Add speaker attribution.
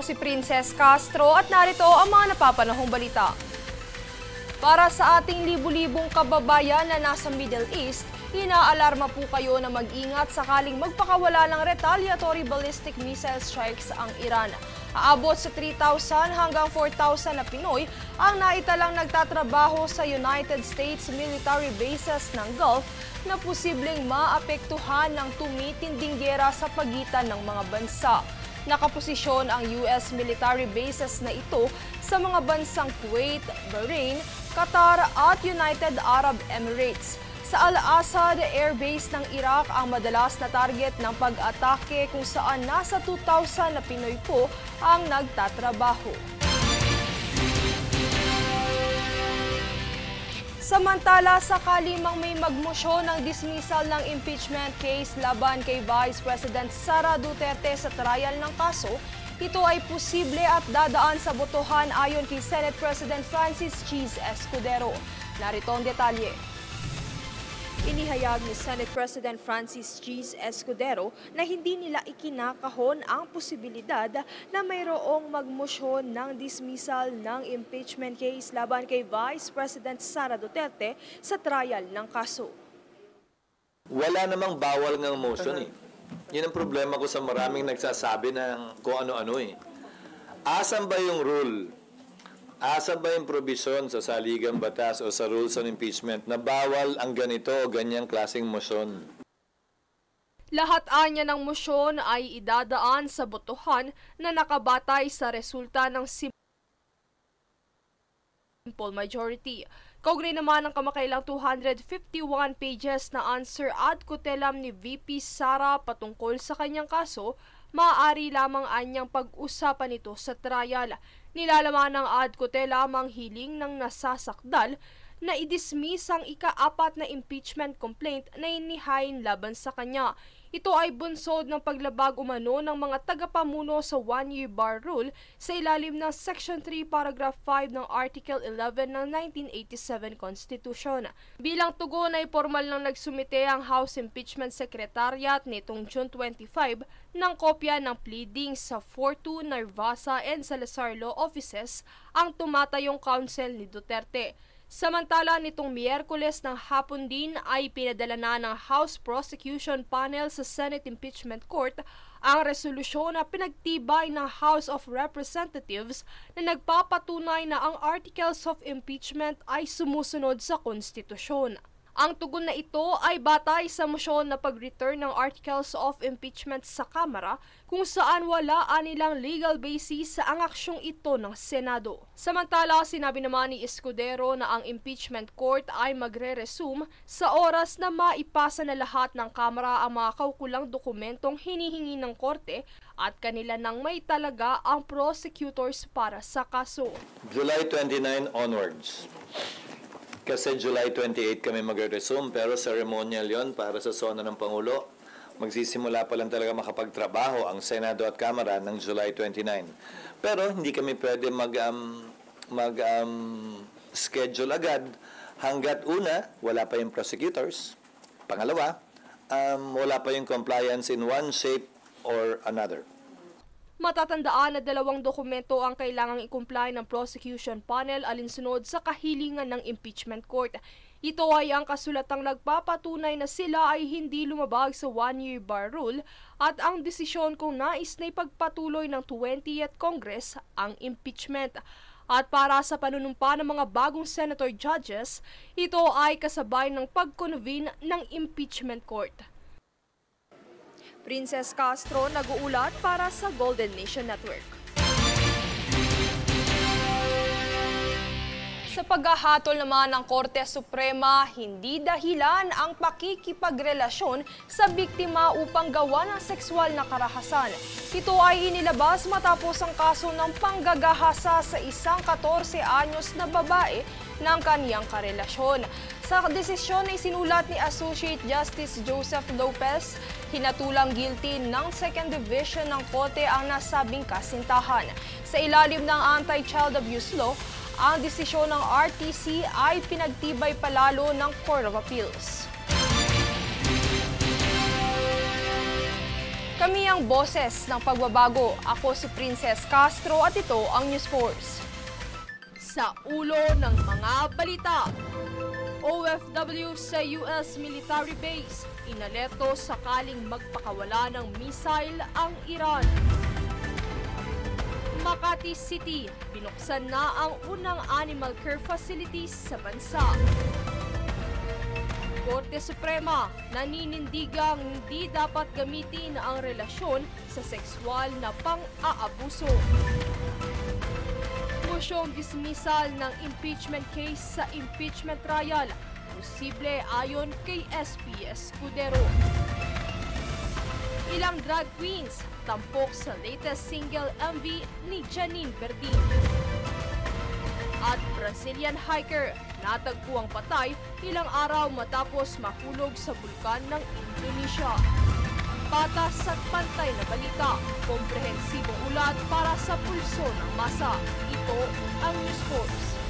Speaker 1: si Princess Castro at narito ang mga napapanahong balita. Para sa ating libu-libong kababayan na nasa Middle East, inaalarma po kayo na mag-ingat sakaling magpakawala ng retaliatory ballistic missile strikes ang Iran. Aabot sa 3,000 hanggang 4,000 na Pinoy ang naitalang nagtatrabaho sa United States military bases ng Gulf na posibleng maapektuhan ng tumitinding giyera sa pagitan ng mga bansa. Nakaposisyon ang US military bases na ito sa mga bansang Kuwait, Bahrain, Qatar at United Arab Emirates. Sa Al-Asad Air Base ng Iraq ang madalas na target ng pag-atake kung saan nasa 2,000 na Pinoy po ang nagtatrabaho. Samantala, sakali mang may magmosyon ng dismissal ng impeachment case laban kay Vice President Sara Duterte sa trial ng kaso, ito ay posible at dadaan sa botohan ayon kay Senate President Francis Cheese Escudero. Narito ang detalye. Inihayag ni Senate President Francis Cheese Escudero na hindi nila ikinakahon ang posibilidad na mayroong magmosyon ng dismissal ng impeachment case laban kay Vice President Sara Duterte sa trial ng kaso.
Speaker 2: Wala namang bawal ng motion eh. Yun ang problema ko sa maraming nagsasabi ng kung ano-ano eh. Asan ba yung rule? Asa ba yung provision sa saligang batas o sa rules on impeachment na bawal ang ganito o ganyang klaseng motion?
Speaker 1: Lahat anya ng motion ay idadaan sa botohan na nakabatay sa resulta ng simple majority. Kaugnay naman ang kamakailang 251 pages na answer ad cutelam ni VP Sara patungkol sa kanyang kaso, maaari lamang anyang pag-usapan ito sa trial. Nilalaman ng ad cutelam ang hiling ng nasasakdal na i-dismiss ang ika-4 na impeachment complaint na inihain laban sa kanya. Ito ay bunsod ng paglabag umano ng mga tagapamuno sa one-year bar rule sa ilalim ng Section 3, Paragraph 5 ng Article 11 ng 1987 Constitution. Bilang tugon ay formal nang nagsumite ang House Impeachment Secretariat nitong June 25 ng kopya ng pleadings sa 42 Narvasa and Salazar Law Offices ang tumatayong counsel ni Duterte. Samantala, nitong Miyerkules ng hapon din ay pinadala na ng House Prosecution Panel sa Senate Impeachment Court ang resolusyon na pinagtibay ng House of Representatives na nagpapatunay na ang Articles of Impeachment ay sumusunod sa konstitusyon. Ang tugon na ito ay batay sa mosyon na pag-return ng Articles of Impeachment sa Kamara kung saan wala anilang legal basis sa ang aksyong ito ng Senado. Samantala, sinabi naman ni Escudero na ang impeachment court ay magre-resume sa oras na maipasa na lahat ng Kamara ang mga kaukulang dokumentong hinihingi ng korte at kanila nang may talaga ang prosecutors para sa kaso.
Speaker 2: July 29 onwards. Kasi July 28 kami magre-resume pero ceremonial yon para sa sona ng Pangulo. Magsisimula pa lang talaga makapagtrabaho ang Senado at Kamara ng July 29. Pero hindi kami pwede schedule agad hanggat una, wala pa yung prosecutors. Pangalawa, wala pa yung compliance in one shape or another.
Speaker 1: Matatandaan na 2 dokumento ang kailangang i-comply ng prosecution panel alinsunod sa kahilingan ng impeachment court. Ito ay ang kasulatang nagpapatunay na sila ay hindi lumabag sa one-year bar rule at ang desisyon kung nais na ipagpatuloy ng 20th Congress ang impeachment. At para sa panunumpa ng mga bagong senator judges, ito ay kasabay ng pag-convene ng impeachment court. Princess Castro nag-uulat para sa Golden Nation Network. Sa paghahatol naman ng Korte Suprema, hindi dahilan ang pakikipagrelasyon sa biktima upang gawa ng sexual na karahasan. Ito ay inilabas matapos ang kaso ng panggagahasa sa isang 14 anyos na babae ng kaniyang karelasyon. Sa desisyon ay sinulat ni Associate Justice Joseph Lopez, hinatulang guilty ng Second Division ng Korte ang nasabing kasintahan. Sa ilalim ng Anti-Child Abuse Law, ang desisyon ng RTC ay pinagtibay palalo ng Court of Appeals. Kami ang boses ng pagbabago. Ako si Princess Castro at ito ang News Force. Sa ulo ng mga balita, OFW sa US military base, inalerto sakaling magpakawala ng missile ang Iran. Makati City, binuksan na ang unang animal care facilities sa bansa. Korte Suprema, naninindigang hindi dapat gamitin ang relasyon sa sexual na pang-aabuso. Mosyong dismissal ng impeachment case sa impeachment trial, posible ayon kay SP Escudero. Ilang drag queens, tampok sa latest single MV ni Janine Verdin. At Brazilian hiker, natagpuang patay ilang araw matapos mahulog sa bulkan ng Indonesia. Patas at pantay na balita, komprehensibong ulat para sa pulso ng masa. Ito ang News Force.